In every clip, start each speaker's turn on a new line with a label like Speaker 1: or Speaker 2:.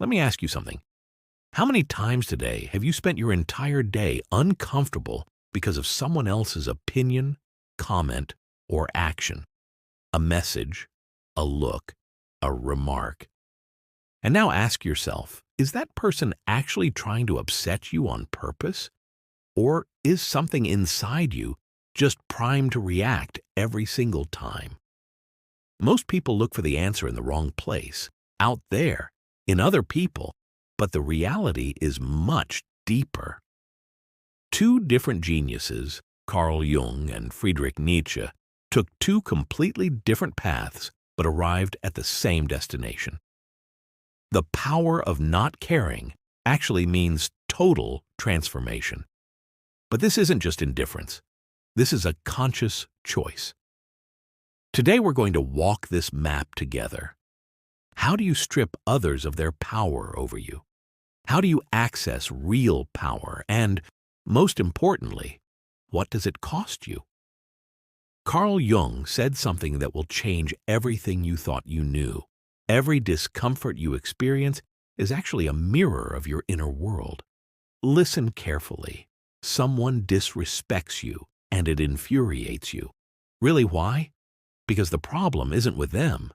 Speaker 1: Let me ask you something. How many times today have you spent your entire day uncomfortable because of someone else's opinion, comment, or action? A message, a look, a remark. And now ask yourself, is that person actually trying to upset you on purpose? Or is something inside you just primed to react every single time? Most people look for the answer in the wrong place, out there, in other people, but the reality is much deeper. Two different geniuses, Carl Jung and Friedrich Nietzsche, took two completely different paths but arrived at the same destination. The power of not caring actually means total transformation. But this isn't just indifference. This is a conscious choice. Today we're going to walk this map together. How do you strip others of their power over you? How do you access real power? And, most importantly, what does it cost you? Carl Jung said something that will change everything you thought you knew. Every discomfort you experience is actually a mirror of your inner world. Listen carefully. Someone disrespects you, and it infuriates you. Really, why? Because the problem isn't with them.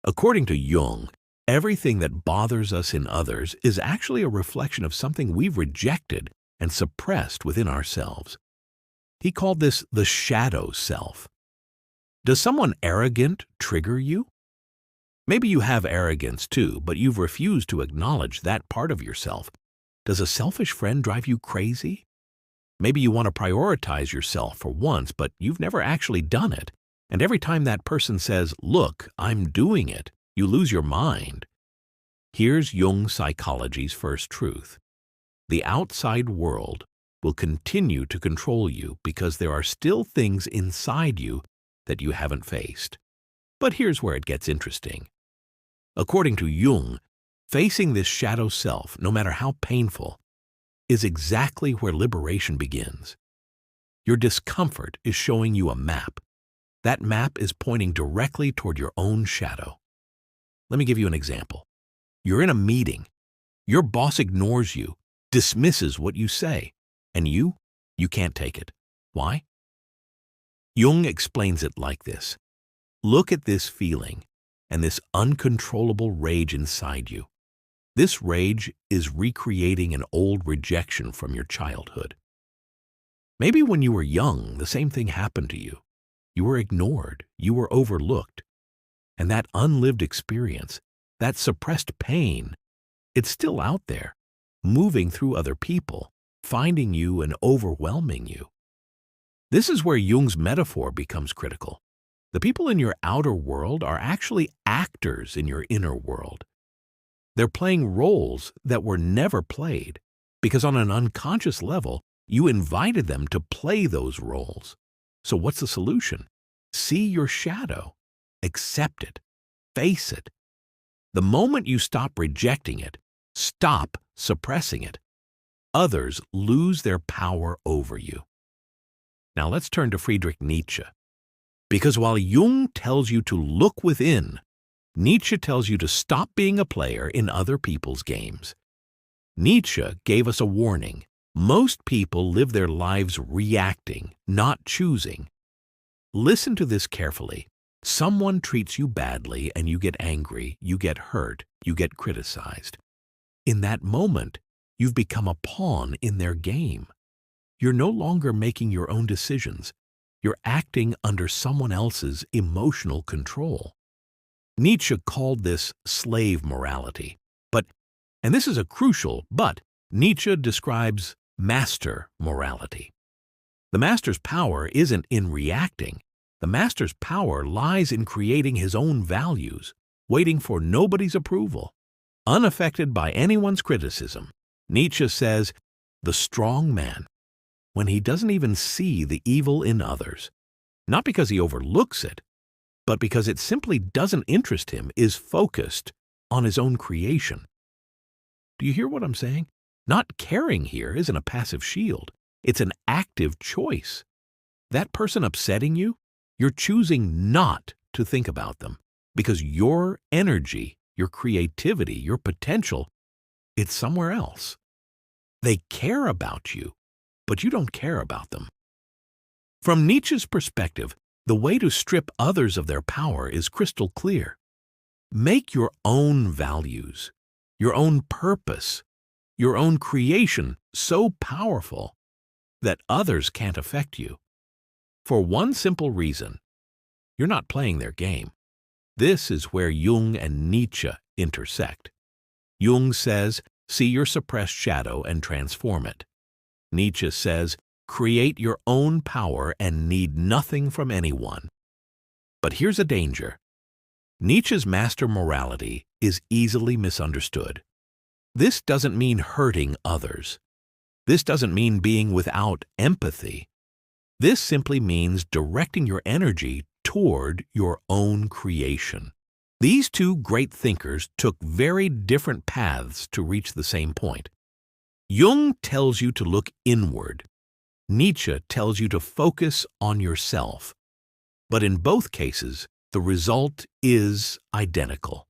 Speaker 1: According to Jung, everything that bothers us in others is actually a reflection of something we've rejected and suppressed within ourselves. He called this the shadow self. Does someone arrogant trigger you? Maybe you have arrogance too, but you've refused to acknowledge that part of yourself. Does a selfish friend drive you crazy? Maybe you want to prioritize yourself for once, but you've never actually done it. And every time that person says, "Look, I'm doing it," you lose your mind. Here's Jung psychology's first truth. The outside world will continue to control you because there are still things inside you that you haven't faced. But here's where it gets interesting. According to Jung, facing this shadow self, no matter how painful, is exactly where liberation begins. Your discomfort is showing you a map. That map is pointing directly toward your own shadow. Let me give you an example. You're in a meeting. Your boss ignores you, dismisses what you say, and you can't take it. Why? Jung explains it like this. Look at this feeling and this uncontrollable rage inside you. This rage is recreating an old rejection from your childhood. Maybe when you were young, the same thing happened to you. You were ignored, you were overlooked. And that unlived experience, that suppressed pain, it's still out there, moving through other people, finding you and overwhelming you. This is where Jung's metaphor becomes critical. The people in your outer world are actually actors in your inner world. They're playing roles that were never played because on an unconscious level, you invited them to play those roles. So what's the solution? See your shadow, accept it, face it. The moment you stop rejecting it, stop suppressing it, others lose their power over you. Now let's turn to Friedrich Nietzsche. Because while Jung tells you to look within, Nietzsche tells you to stop being a player in other people's games. Nietzsche gave us a warning. Most people live their lives reacting, not choosing. Listen to this carefully. Someone treats you badly and you get angry, you get hurt, you get criticized. In that moment, you've become a pawn in their game. You're no longer making your own decisions. You're acting under someone else's emotional control. Nietzsche called this slave morality. And this is a crucial, but Nietzsche describes master morality. The master's power isn't in reacting. The master's power lies in creating his own values, waiting for nobody's approval. Unaffected by anyone's criticism, Nietzsche says, the strong man, when he doesn't even see the evil in others, not because he overlooks it, but because it simply doesn't interest him, is focused on his own creation. Do you hear what I'm saying? Not caring here isn't a passive shield. It's an active choice. That person upsetting you, you're choosing not to think about them because your energy your creativity, your potential, it's somewhere else. They care about you, but you don't care about them. From Nietzsche's perspective, the way to strip others of their power is crystal clear. Make your own values, your own purpose, your own creation so powerful that others can't affect you. For one simple reason, you're not playing their game. This is where Jung and Nietzsche intersect. Jung says, see your suppressed shadow and transform it. Nietzsche says, create your own power and need nothing from anyone. But here's a danger. Nietzsche's master morality is easily misunderstood. This doesn't mean hurting others. This doesn't mean being without empathy. This simply means directing your energy toward your own creation. These two great thinkers took very different paths to reach the same point. Jung tells you to look inward. Nietzsche tells you to focus on yourself. But in both cases, the result is identical.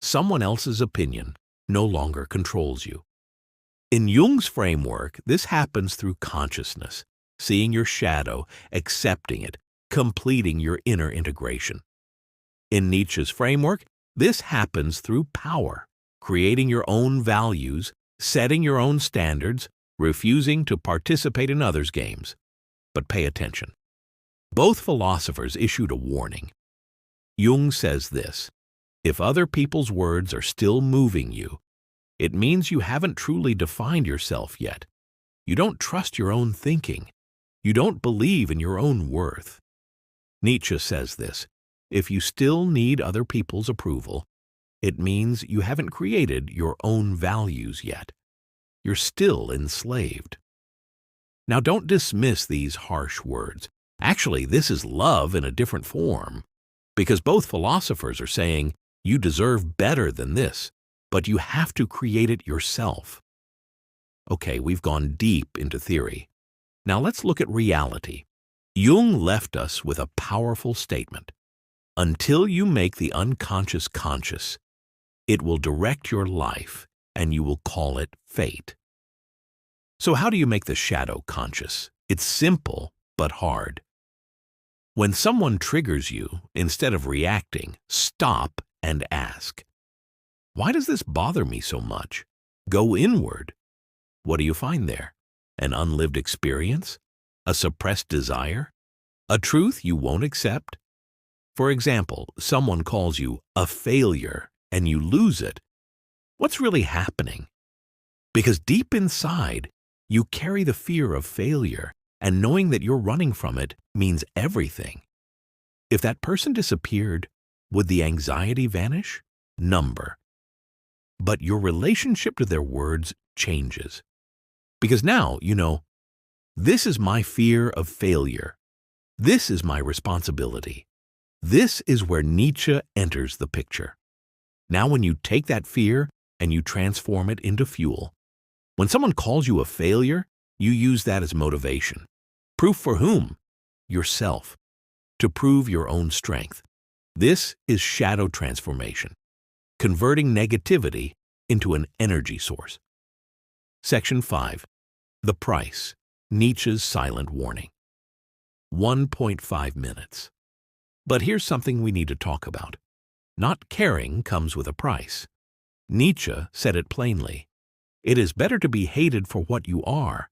Speaker 1: Someone else's opinion no longer controls you. In Jung's framework, this happens through consciousness, seeing your shadow, accepting it, completing your inner integration. In Nietzsche's framework, this happens through power, creating your own values, setting your own standards, refusing to participate in others' games. But pay attention. Both philosophers issued a warning. Jung says this, if other people's words are still moving you, it means you haven't truly defined yourself yet. You don't trust your own thinking. You don't believe in your own worth. Nietzsche says this, if you still need other people's approval, it means you haven't created your own values yet. You're still enslaved. Now don't dismiss these harsh words. Actually, this is love in a different form, because both philosophers are saying you deserve better than this, but you have to create it yourself. Okay, we've gone deep into theory. Now let's look at reality. Jung left us with a powerful statement. Until you make the unconscious conscious, it will direct your life and you will call it fate. So how do you make the shadow conscious? It's simple, but hard. When someone triggers you, instead of reacting, stop and ask, why does this bother me so much? Go inward. What do you find there? An unlived experience? A suppressed desire? A truth you won't accept? For example, someone calls you a failure and you lose it. What's really happening? Because deep inside, you carry the fear of failure, and knowing that you're running from it means everything. If that person disappeared, would the anxiety vanish? Number. But your relationship to their words changes. Because now, you know, this is my fear of failure. This is my responsibility. This is where Nietzsche enters the picture. Now when you take that fear and you transform it into fuel, when someone calls you a failure, you use that as motivation. Proof for whom? Yourself. To prove your own strength. This is shadow transformation, converting negativity into an energy source. Section 5. The price. Nietzsche's silent warning. 1.5 minutes. But here's something we need to talk about. Not caring comes with a price. Nietzsche said it plainly. It is better to be hated for what you are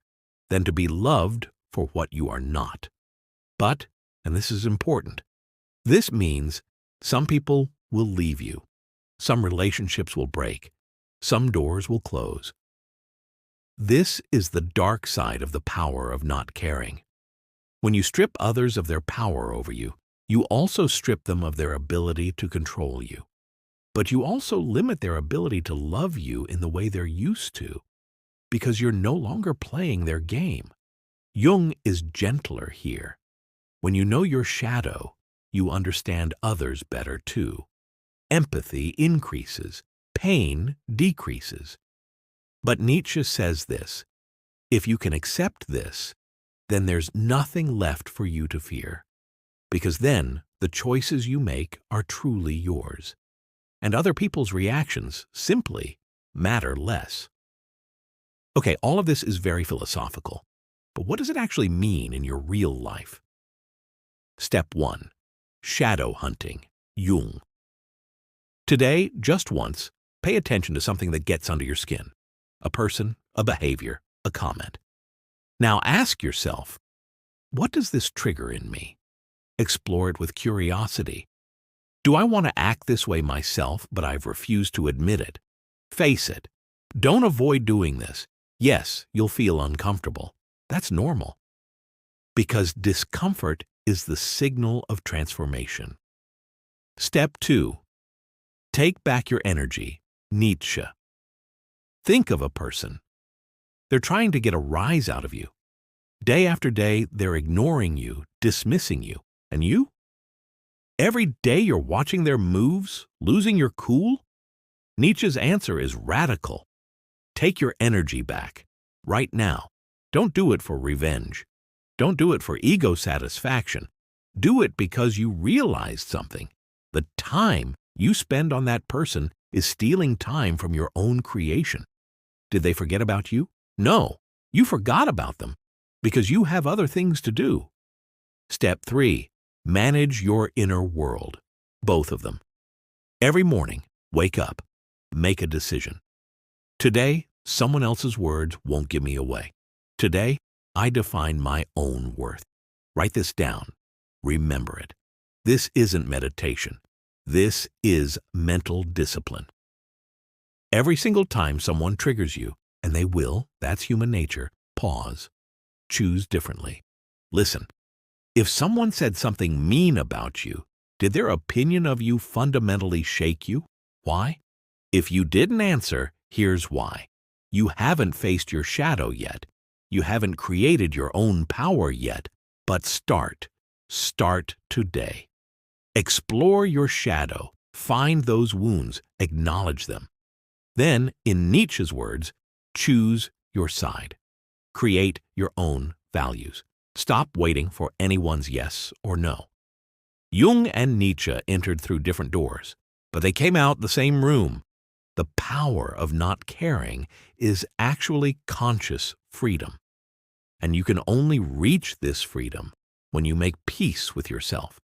Speaker 1: than to be loved for what you are not. But, and this is important, this means some people will leave you. Some relationships will break. Some doors will close. This is the dark side of the power of not caring. When you strip others of their power over you, you also strip them of their ability to control you. But you also limit their ability to love you in the way they're used to, because you're no longer playing their game. Jung is gentler here. When you know your shadow, you understand others better too. Empathy increases, pain decreases. But Nietzsche says this, if you can accept this, then there's nothing left for you to fear, because then the choices you make are truly yours. and other people's reactions simply matter less. Okay, all of this is very philosophical, but what does it actually mean in your real life? Step 1. Shadow hunting. Jung. Today, just once, pay attention to something that gets under your skin. A person, a behavior, a comment. Now ask yourself, what does this trigger in me? Explore it with curiosity. Do I want to act this way myself, but I've refused to admit it? Face it. Don't avoid doing this. Yes, you'll feel uncomfortable. That's normal. Because discomfort is the signal of transformation. Step 2. Take back your energy. Nietzsche. Think of a person. They're trying to get a rise out of you. Day after day, they're ignoring you, dismissing you. And you? Every day you're watching their moves, losing your cool? Nietzsche's answer is radical. Take your energy back, right now. Don't do it for revenge. Don't do it for ego satisfaction. Do it because you realized something. The time you spend on that person is stealing time from your own creation. Did they forget about you? No, you forgot about them because you have other things to do. Step 3. Manage your inner world. Both of them. Every morning, wake up. Make a decision. Today, someone else's words won't give me away. Today, I define my own worth. Write this down. Remember it. This isn't meditation. This is mental discipline. Every single time someone triggers you, and they will, that's human nature, pause. Choose differently. Listen. If someone said something mean about you, did their opinion of you fundamentally shake you? Why? If you didn't answer, here's why. You haven't faced your shadow yet. You haven't created your own power yet. But start. Start today. Explore your shadow. Find those wounds. Acknowledge them. Then, in Nietzsche's words, choose your side. Create your own values. Stop waiting for anyone's yes or no. Jung and Nietzsche entered through different doors, but they came out the same room. The power of not caring is actually conscious freedom. And you can only reach this freedom when you make peace with yourself,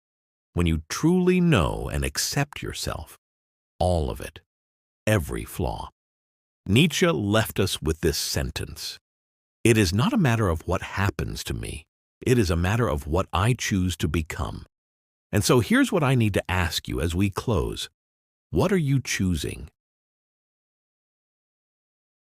Speaker 1: when you truly know and accept yourself, all of it, every flaw. Nietzsche left us with this sentence: "It is not a matter of what happens to me. It is a matter of what I choose to become." And so here's what I need to ask you as we close. What are you choosing?